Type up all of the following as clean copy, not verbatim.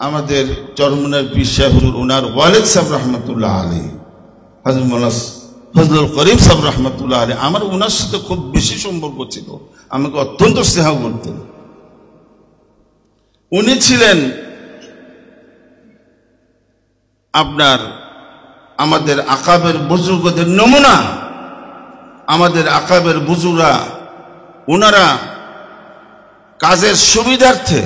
আমাদের চরমনার পীর সাহেব হুজুর ওনার ওয়ালিদ সাহেব রহমতুল্লাহ আলাইহি হযরত মাওলানা ফজলুল করিম সাহেব রহমতুল্লাহ আলাইহি, আমার ওনার সাথে খুব বেশি সম্পর্ক ছিল, আমাকে অত্যন্ত স্নেহ করতেন। উনি ছিলেন আপনার আমাদের আকাবের বুজুর্গদের নমুনা। আমাদের আকাবের বুজুর্গরা ওনারা কাজের সুবিধার্থে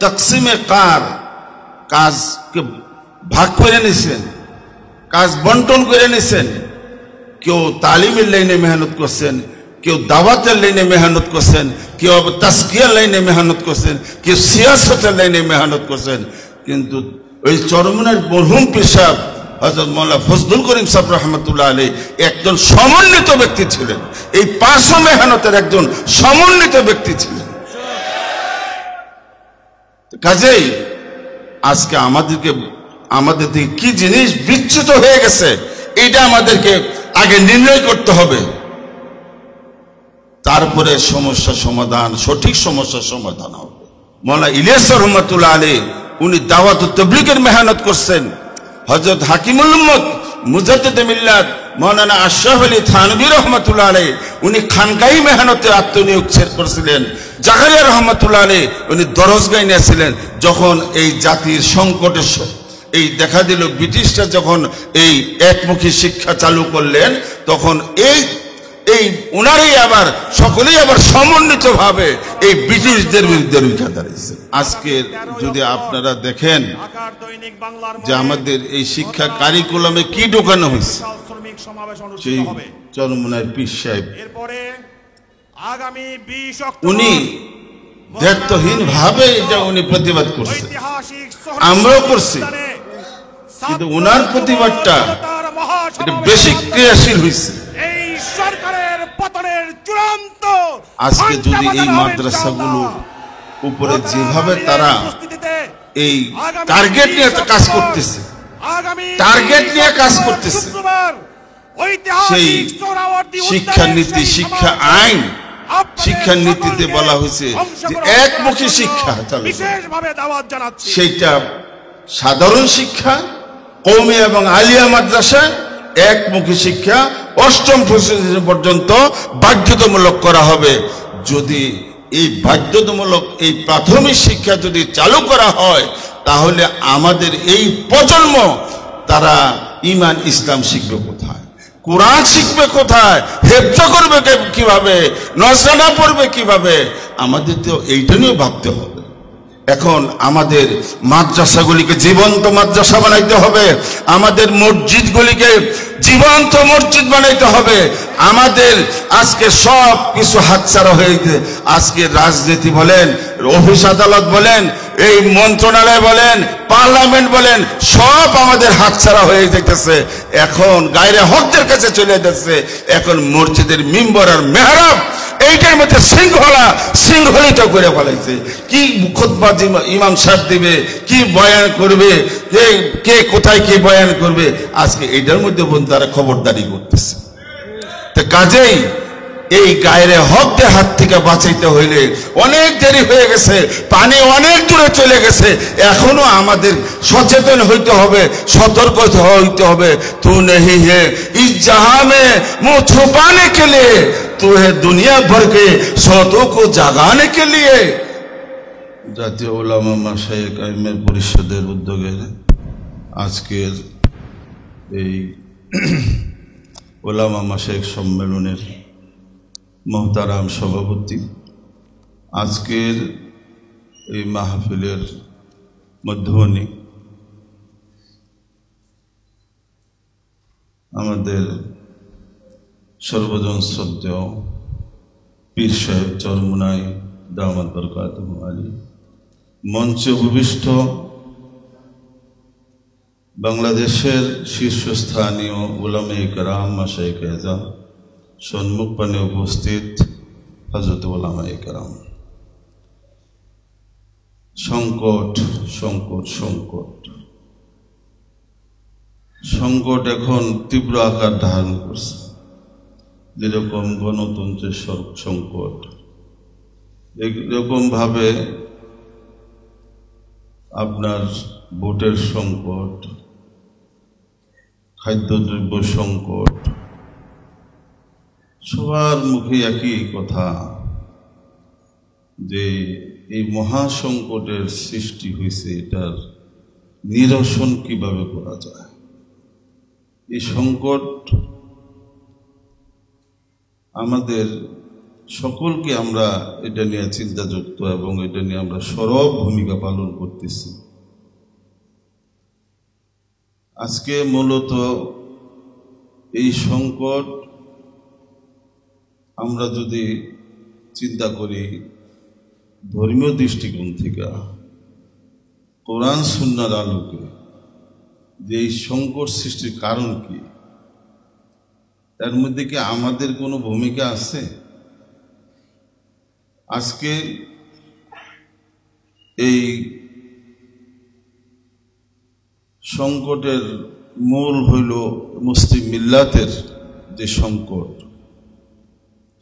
তকসিমে কাজকে ভাগ করে নিছেন, কাজ বন্টন করে নিছেন। কেউ তালিমের লাইনে মেহনত করছেন, কেউ দাওয়াতের লাইনে মেহনত করছেন, কেউ তাজকিয়ার লাইনে মেহনত করছেন, কেউ সিয়াসতের লাইনে মেহনত করছেন। কিন্তু ওই চরমনার মরহুম পীর সাহেব হযরত মাওলানা ফজলুল করিম সাহেব রহমতুল্লাহ আলাইহি একজন সমন্বিত ব্যক্তি ছিলেন, এই 500 মেহনতের একজন সমন্বিত ব্যক্তি ছিলেন। কাজেই আজকে আমাদের থেকে কি জিনিস বিচ্যুত হয়ে গেছে এটা আমাদেরকে আগে নির্ণয় করতে হবে, তারপরে সমস্যা সমাধান, সঠিক সমস্যার সমাধান হবে। মাওলানা ইলিয়াস রহমতুল্লাহ আলাইহি উনি দাওয়াত ও তাবলীগের মেহনত করছেন। হযরত হাকিমুল উম্মত মুজাদ্দিদে মিল্লাত মাওলানা আশরাফ আলী থানভী রহমতুল্লাহ আলাইহি উনি খানকাহি মেহনতে আত্মনিয়োগ করেছিলেন। জাকারিয়া রহমতুল্লাহ আলাইহি উনি দরজগায় নিয়েছিলেন। যখন এই জাতির সংকটের এই দেখা দিল, ব্রিটিশরা যখন এই একমুখী শিক্ষা চালু করলেন, তখন এই উনারই আবার সকলেই আবার সমন্বিত ভাবে এই ব্রিটিশদের বিরুদ্ধে রুখে দাঁড়িয়েছে। আজকে যদি আপনারা দেখেন যে আমাদের এই শিক্ষা কারিকুলামে কি ঢোকানো হয়েছে, সেই চরমনার পীর সাহেব উনি দায়িত্বহীন ভাবে এটা উনি প্রতিবাদ করছে, আমরাও করছি, কিন্তু ওনার প্রতিবাদটা এটা বেশি ক্রিয়াশীল হয়েছে। আজকে যদি এই মাদ্রাসাগুলো উপরে যেভাবে তারা এই টার্গেট নিয়ে কাজ করতেছে, সেই শিক্ষানীতি, শিক্ষা আইন, শিক্ষা নীতিতে বলা হয়েছে যে একমুখী শিক্ষা চালু, সেইটা সাধারণ শিক্ষা, কওমি এবং আলিয়া মাদ্রাসা একমুখী শিক্ষা 8ম পর্যন্ত বাধ্যতামূলক করা হবে। যদি এই বাধ্যতামূলক এই প্রাথমিক শিক্ষা যদি চালু করা হয়, তাহলে আমাদের এই প্রজন্ম তারা ঈমান ইসলাম শিখবে কোথায়, কোরআন শিখবে কোথায়, হেফজ করবে কিভাবে, নজরানা পড়বে কিভাবে? আমাদের তো এইটা নিয়েও ভাবতে হবে। এখন আমাদের মাদ্রাসাগুলিকে জীবন্ত মাদ্রাসা বানাইতে হবে, আমাদের মসজিদগুলিকে জীবন্ত মসজিদ বানাইতে হবে। আমাদের আজকে সব কিছু হাতছাড়া হয়ে গেছে। আজকে রাজনীতি বলেন, অফিস আদালত বলেন, এই মন্ত্রণালয় বলেন, পার্লামেন্ট বলেন, সব আমাদের হাতছাড়া হয়ে যেতেছে। এখন গায়রে হকদের কাছে চলে যাচ্ছে। এখন মসজিদের মিম্বর আর মেহরাব এইটার মধ্যে শৃঙ্খলিত করে ফেলাইছে। কি খুতবা ইমাম সাহেব দিবে, কি বয়ান করবে, কে কোথায় কি বয়ান করবে, আজকে এইটার মধ্যে তারা খবরদারি করতেছে। তো কাজেই এই গায়রে হকদের হাত থেকে বাঁচাইতে হইলে অনেক দেরি হয়ে গেছে, পানি অনেক দূরে চলে গেছে। এখনো আমাদের সচেতন হইতে হবে, সতর্ক হইতে হবে। তু নেহি হে ইস জাহাঁ মে মুহ ছুপানে কে লিয়ে, তু হে দুনিয়া ভর কে সৌতোं को জাগানে কে লিয়ে। জাতীয় উলামা মাশায়েখ আইম্মা পরিষদের উদ্যোগে আজকের এই উলামা মাশায়েখ সম্মেলনের মোহতারাম সভাপতি, আজকের এই মাহফিলের মধ্যমণি আমাদের সর্বজন শ্রদ্ধেয় পীর সাহেব চরমনাই দামাত বরকাতুহু আলী, মঞ্চে উপবিষ্ট বাংলাদেশের শীর্ষস্থানীয় উলামায়ে কেরাম, মাশায়েখ আযম, সম্মুখ পানে উপস্থিত হযরত উলামায়ে কেরাম, সংকট সংকট সংকট সংকট এখন তীব্র আকার ধারণ করছে। যেরকম গণতন্ত্রের সংকট, এরকম ভাবে আপনার ভোটের সংকট, খাদ্যদ্রব্য সংকট, সবার মুখে একই কথা যে এই মহাসংকটের সৃষ্টি হয়েছে, এটার নিরসন কিভাবে করা যায়। এই সংকট আমাদের সকলকে, আমরা এটা নিয়ে চিন্তাযুক্ত এবং এটা নিয়ে আমরা সরব ভূমিকা পালন করতেছি। আজকে মূলত এই সংকট আমরা যদি চিন্তা করি ধর্মীয় দৃষ্টিকোণ থেকে, কোরআন সুন্নাহর আলোকে, যে এই সংকট সৃষ্টির কারণ কি, তার মধ্যে কি আমাদের কোনো ভূমিকা আছে? আজকে এই সংকটের মূল হইল মুসলিম মিল্লাতের যে সংকট,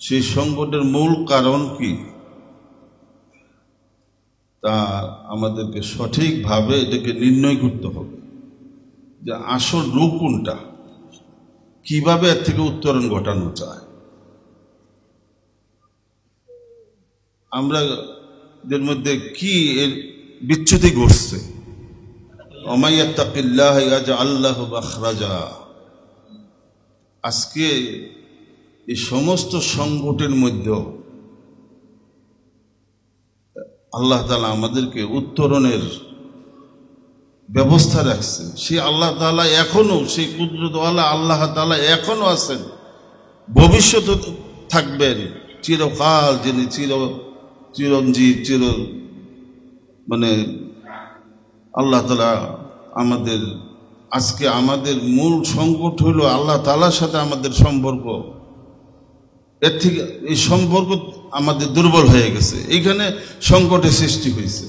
সেই সংকটের মূল কারণ কি তা আমাদেরকে সঠিকভাবে এটাকে নির্ণয় করতে হবে, যে আসল রূপ কোনটা, কিভাবে এর থেকে উত্তরণ ঘটানো যায়। আমরা এর মধ্যে কি এর বিচ্যুতি ঘটছে? ওমাইয়াত্তাকিল্লাহ ইয়াজআল লাহু মাখরাজা। আজকে এই সমস্ত সংকটের মধ্যে আল্লাহ তাআলা আমাদেরকে উত্তরণের ব্যবস্থা রাখছেন। সেই আল্লাহ তাআলা এখনো, সেই কুদরতওয়ালা আল্লাহ তাআলা এখনো আছেন, ভবিষ্যতে থাকবেন চিরকাল, যিনি চিরঞ্জীব, আল্লাহ তাআলা আমাদের, আজকে আমাদের মূল সংকট হইল আল্লাহ তাআলার সাথে আমাদের সম্পর্ক। এর থেকে এই সম্পর্ক আমাদের দুর্বল হয়ে গেছে, এইখানে সংকটের সৃষ্টি হয়েছে।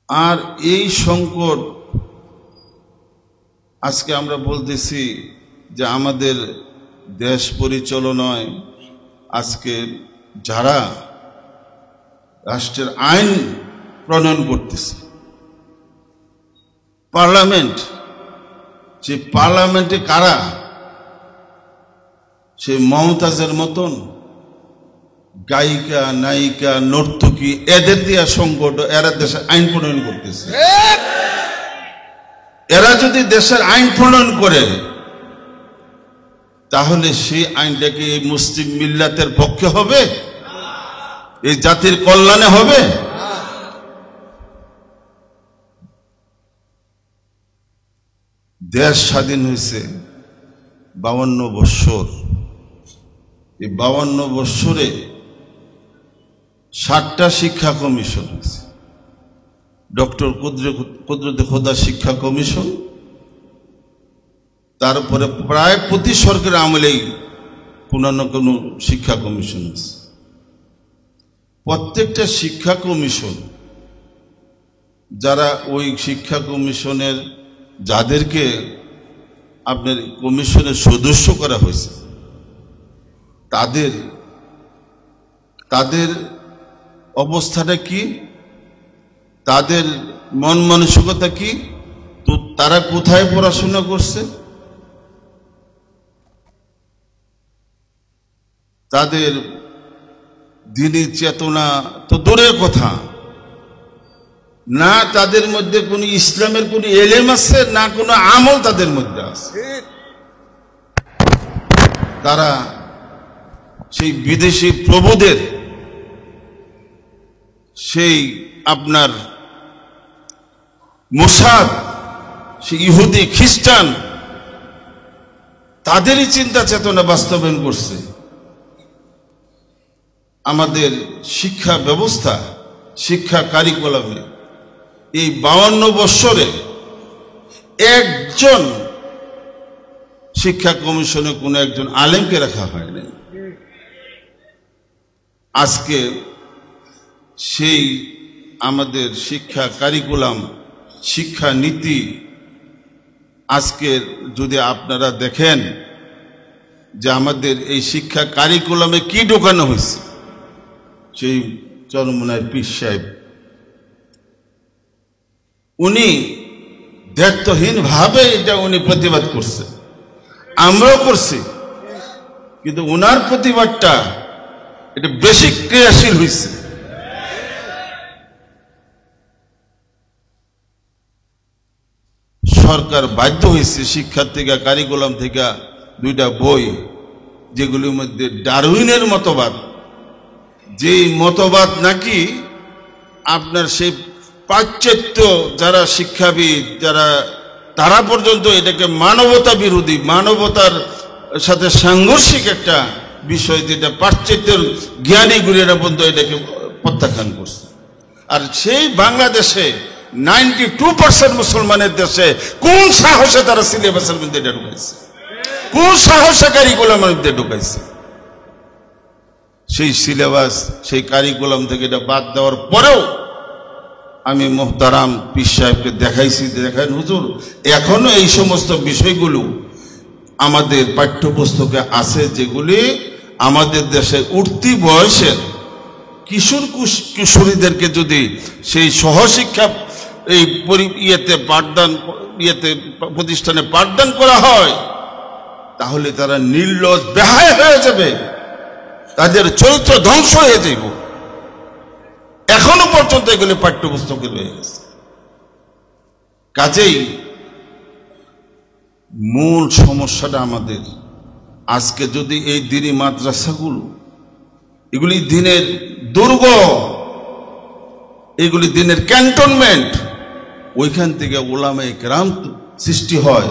আর এই সংকট আজকে আমরা বলতেছি যে আমাদের দেশ পরিচালনায় আজকে যারা রাষ্ট্রের আইন প্রণয়ন করতেছে, পার্লামেন্ট, যে পার্লামেন্টে কারা? সে মমতাজের মতন গায়িকা, নায়িকা, নর্তকী, এদের দিয়া সংকট, এরা দেশের আইন প্রণয়ন করতেছে। এরা যদি দেশের আইন প্রণয়ন করে, তাহলে সেই আইনটা কি এই মুসলিম মিল্লাতের পক্ষে হবে? এই জাতির কল্যাণে হবে? দেশ স্বাধীন হয়েছে 52 বৎসর। এই 52 বৎসরে 60টা শিক্ষা কমিশন হয়েছে। ডক্টর কুদরতে খোদা শিক্ষা কমিশন, তারপরে প্রায় প্রতি সরকারের আমলেই কোনো না কোনো শিক্ষা কমিশন আছে। প্রত্যেকটা শিক্ষা কমিশন, যারা ওই শিক্ষা কমিশনের, যাদেরকে আপনার কমিশনের সদস্য করা হয়েছে, তাদের অবস্থাটা কি, তাদের মন মানসিকতা কি, তো তারা কোথায় পড়াশোনা করছে, তাদের দ্বীনি চেতনা তো দূরের কথা, না তাদের মধ্যে কোনো ইসলামের কোনো এলেম আছে, না কোনো আমল তাদের মধ্যে আছে। তারা সেই বিদেশি প্রভুদের, সেই আপনার মোসাদ, সেই ইহুদি খ্রিস্টান, তাদেরই চিন্তা চেতনা বাস্তবায়ন করছে। আমাদের শিক্ষা ব্যবস্থা, শিক্ষা কারিকুলামে এই 52 বৎসরে একজন শিক্ষা কমিশনে কোনো একজন আলেমকে রাখা হয়নি। আজকে সেই আমাদের শিক্ষা কারিকুলাম, শিক্ষা নীতি, আজকে যদি আপনারা দেখেন যে আমাদের এই শিক্ষা কারিকুলামে কি ঢোকানো হয়েছে, সেই চরমনার পীর সাহেব, উনি দায়িত্বহীন ভাবে এটা উনি প্রতিবাদ করছে, আমরাও করছি, কিন্তু ওনার প্রতিবাদটা এটা বেশি ক্রিয়াশীল হয়েছে। সরকার বাধ্য হয়েছে শিক্ষার্থীরা কারিকুলাম থেকে 2টা বই, যেগুলির মধ্যে ডারউইনের মতবাদ, যে মতবাদ নাকি আপনার সেই পাশ্চাত্য যারা শিক্ষাবিদ যারা তারা পর্যন্ত এটাকে মানবতা বিরোধী, মানবতার সাথে সাংঘর্ষিক একটা বিষয়, যেটা পাশ্চাত্যের জ্ঞানীগুলিরা পর্যন্ত এটাকে প্রত্যাখ্যান করছে। আর সেই বাংলাদেশে 92% মুসলমানের দেশে কোন সাহসে তারা সিলেবাসের মধ্যে এটা ঢুকাইছে, কোন সাহসে কারিকুলামের মধ্যে ঢুকাইছে? সেই সিলেবাস সেই কারিকুলাম থেকে এটা বাদ দেওয়ার পরেও আমি মোহতারাম পীর সাহেবকে দেখাইছি, দেখান হুজুর এখনো এই সমস্ত বিষয়গুলো আমাদের পাঠ্যপুস্তকে আছে, যেগুলি আমাদের দেশে উঠতি বয়সের কিশোর কিশোরীদেরকে যদি সেই সহশিক্ষা এই প্রতিষ্ঠানে পাঠদান করা হয়, তাহলে তারা নির্লজ্জ বেহায়া হয়ে যাবে, তাদের চরিত্র ধ্বংস হয়ে যাবে। এখনো পর্যন্ত এগুলি পাঠ্যপুস্তকে রয়ে গেছে। কাজেই মূল সমস্যাটা আমাদের আজকে যদি এই দিনী মাদ্রাসাগুলো, এগুলি দিনের দুর্গ, এগুলি দিনের ক্যান্টনমেন্ট, ওইখান থেকে উলামায়ে কেরাম সৃষ্টি হয়।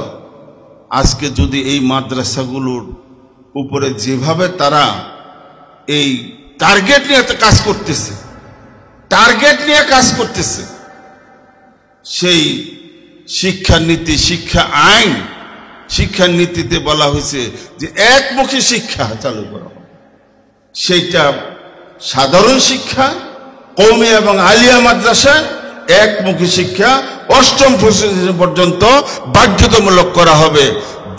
আজকে যদি এই মাদ্রাসাগুলোর উপরে যেভাবে তারা এই টার্গেট নিয়ে কাজ করতেছে, সেই শিক্ষানীতি, শিক্ষা আইন, শিক্ষানীতিতে বলা হয়েছে যে একমুখী শিক্ষা চালু করা হবে। সেইটা সাধারণ শিক্ষা, কওমি এবং আলিয়া মাদ্রাসা একমুখী শিক্ষা 8ম পর্যন্ত বাধ্যতামূলক করা হবে।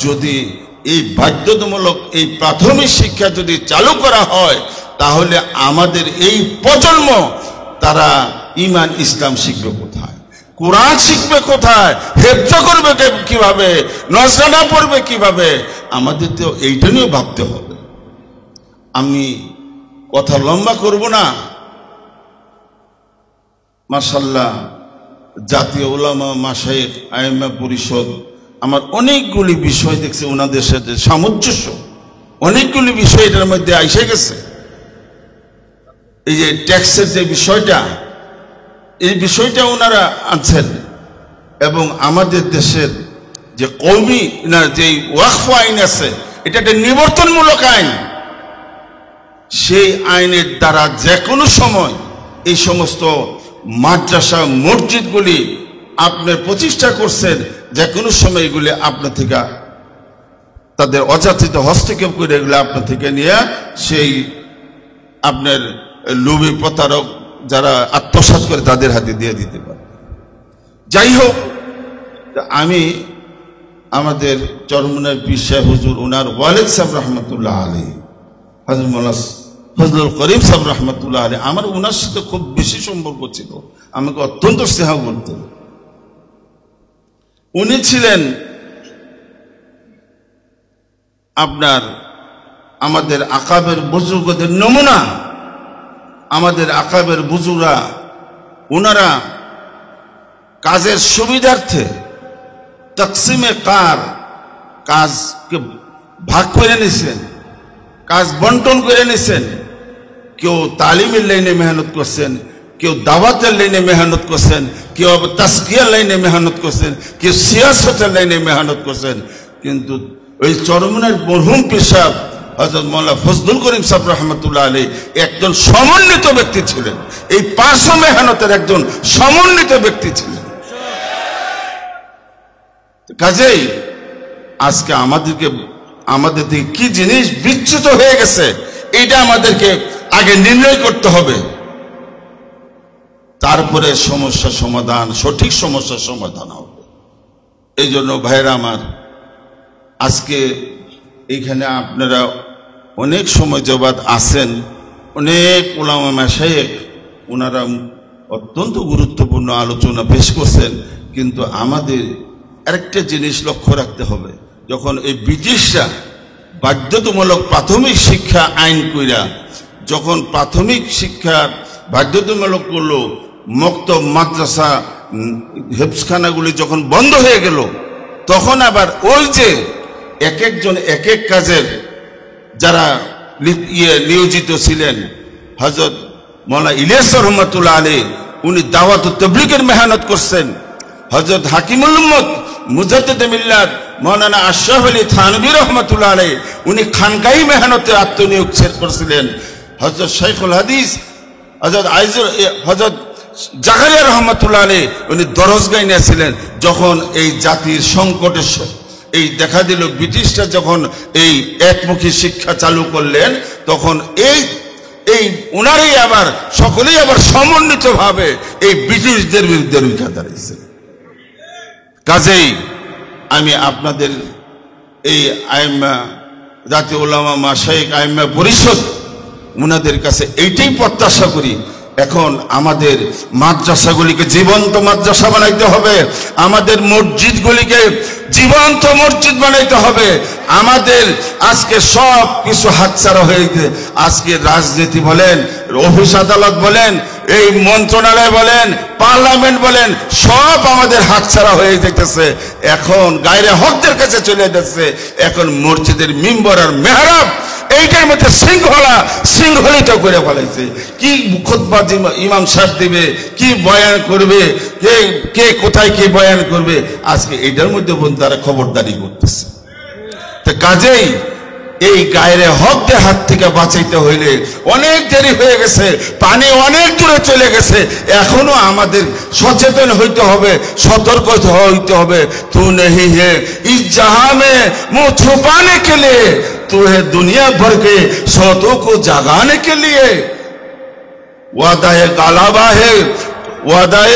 যদি এই বাধ্যতামূলক এই প্রাথমিক শিক্ষা যদি চালু করা হয়, তাহলে আমাদের এই প্রজন্ম তারা ঈমান ইসলাম শিখবে কোথায়, কোরআন শিখবে কোথায়, হেফজ করবে কিভাবে, নজরানা পড়বে কিভাবে? আমাদের তো এইটা নিয়েও ভাবতে হবে। আমি কথা লম্বা করব না। মাশাআল্লাহ, জাতীয় উলামা মাশায়েখ আইম্মা পরিষদ আমার অনেকগুলি বিষয় দেখছে, ওনাদের সাথে সামঞ্জস্য অনেকগুলি বিষয় এটার মধ্যে এসে গেছে। এই যে ট্যাক্সের যে বিষয়টা, এই বিষয়টা ওনারা আনছেন, এবং আমাদের দেশের যে কওমি না যে ওয়াকফ আইন আছে, এটা একটা নিবর্তনমূলক আইন। সেই আইনের দ্বারা যে কোনো সময় এই সমস্ত মাদ্রাসা মসজিদগুলি আপনি প্রতিষ্ঠা করছেন, যে কোনো সময় এগুলি আপনার থেকে তাদের অযাচিত হস্তক্ষেপ করে এগুলো আপনার থেকে নিয়ে সেই আপনার লোভী প্রতারক যারা আত্মসাৎ করে তাদের হাতে দিয়ে দিতে পারে। যাই হোক, আমি আমাদের চরমনার পীর সাহেব হুজুর ওনার ওয়ালিদ সাহেব রহমতুল্লাহ আলাইহি, হযরত মাওলানা ফজলুল করিম সাহেব রহমতুল্লাহ আলাইহি, আমার ওনার সাথে খুব বেশি সম্পর্ক ছিল, আমাকে অত্যন্ত স্নেহ করতেন। উনি ছিলেন আপনার আমাদের আকাবের বুজুর্গদের নমুনা। আমাদের আকাবের বুজুর্গরা ওনারা কাজের সুবিধার্থে তাকসিমে কাজকে ভাগ করে নিয়েছেন, কাজ বন্টন করে নিয়েছেন। কেউ তালিমের লাইনে মেহনত করছেন, কেউ দাওয়াতের লাইনে মেহনত করছেন, কেউ তাসকিয়ার লাইনে মেহনত করছেন, কেউ সিয়াসতের লাইনে মেহনত করছেন। কিন্তু ওই চরমনার মরহুম পীর সাহেব হযরত মাওলানা ফজলুল করিম সাহেব রহমতুল্লাহ আলাইহি একজন সমন্বিত ব্যক্তি ছিলেন, এই 500 মেহনতের একজন সমন্বিত ব্যক্তি ছিলেন। কাজেই আজকে আমাদের থেকে কি জিনিস বিচ্যুত হয়ে গেছে, এটা আমাদেরকে আগে নির্ণয় করতে হবে, তারপরে সমস্যা সমাধান, সঠিক সমস্যার সমাধান হবে। এই জন্য ভাইরা আমার, আজকে এইখানে আপনারা অনেক সময় যাবত আছেন, অনেক উলামা মাশায়েখ ওনারা অত্যন্ত গুরুত্বপূর্ণ আলোচনা পেশ করছেন। কিন্তু আমাদের আরেকটা জিনিস লক্ষ্য রাখতে হবে, যখন এই ব্রিটিশরা বাধ্যতামূলক প্রাথমিক শিক্ষা আইন কইরা যখন প্রাথমিক শিক্ষা বাধ্যতামূলক করলো, মক্তব মাদ্রাসা হেফজখানাগুলি যখন বন্ধ হয়ে গেল, তখন আবার ওই যে এক একজন এক এক কাজের যারা নিয়োজিত ছিলেন, হযরত মাওলানা ইলিয়াস রহমাতুল্লাহ আলাইহি উনি দাওয়াত ও তাবলীগের মেহনত করছেন। হযরত হাকিমুল উম্মত মুজাদ্দিদ মিল্লাত মাওলানা আশরাফ আলী থানভী রহমাতুল্লাহ আলাইহি উনি খানকাহি মেহনতে আত্মনিয়োগ করছিলেন। হযরত শাইখুল হাদিস হযরত জাকারিয়া রহমাতুল্লাহ আলাইহি উনি দরজগায় নিয়েছিলেন। যখন এই জাতির সংকটের এই দেখা দিল, ব্রিটিশরা যখন এই একমুখী শিক্ষা চালু করলেন, তখন এই ওনারাই আবার সকলেই আবার সমন্বিত ভাবে এই ব্রিটিশদের বিরুদ্ধে রুখে দাঁড়িয়েছে। কাজেই আমি আপনাদের এই আইম্মা জাতীয় উলামা মাশায়েখ আইম্মা পরিষদ ওনাদের কাছে এইটাই প্রত্যাশা করি, এখন আমাদের মাদ্রাসাগুলিকে জীবন্ত মাদ্রাসা বানাইতে হবে, আমাদের মসজিদগুলিকে জীবন্ত মসজিদ বানাইতে হবে। আমাদের আজকে সব কিছু হাতছাড়া হয়ে গেছে। আজকে রাজনীতি বলেন, অফিস আদালত বলেন, এই মন্ত্রণালয় বলেন, পার্লামেন্ট বলেন, সব আমাদের হাতছাড়া হয়ে যেতেছে। এখন গায়রে হকদের কাছে চলে যাচ্ছে। এখন মসজিদের মিম্বর আর মেহরাব এইটার মধ্যে শৃঙ্খলিত করে ফেলাইছে। কি খুতবা ইমাম সাহেব দিবে, কি বয়ান করবে, কে কোথায় কি বয়ান করবে, আজকে এইটার মধ্যে তারা খবরদারি করতেছে। তো কাজেই এই গায়রে হকদের হাত থেকে বাঁচাইতে হইলে অনেক দেরি হয়ে গেছে, পানি অনেক দূরে চলে গেছে। এখনো আমাদের সচেতন হইতে হবে, সতর্ক হইতে হবে। তু নেহি হে ইস জাহাঁ মে মুঁহ ছুপানে কে লিয়ে, तू है दुनिया भर के सौतों को जगाने के लिए। वादाए गालाबा है, वादाए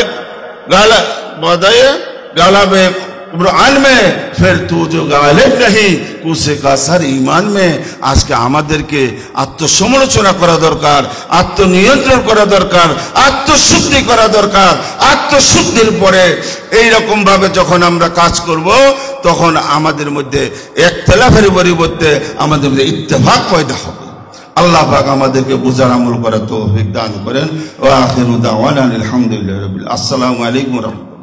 गालाबे कुरान में, फिर तू जो गालिब नहीं उसे का सर ईमान में। आज के আমাদেরকে আত্মসমালোচনা করা দরকার, আত্মনিয়ন্ত্রণ করা দরকার, আত্মশুদ্ধি করা দরকার। আত্মশুদ্ধির পরে এই রকম ভাবে যখন আমরা কাজ করব, তখন আমাদের মধ্যে ইখতিলাফের পরিবর্তে আমাদের মধ্যে ইত্তেফাক পয়দা হবে। আল্লাহ পাক আমাদেরকে বুঝার আমল করার তৌফিক দান করেন। ওয়া আখিরু দাওয়ানা আলহামদুলিল্লাহি রাব্বিল। আসসালামু আলাইকুম ওয়া রাহমাতুল্লাহ।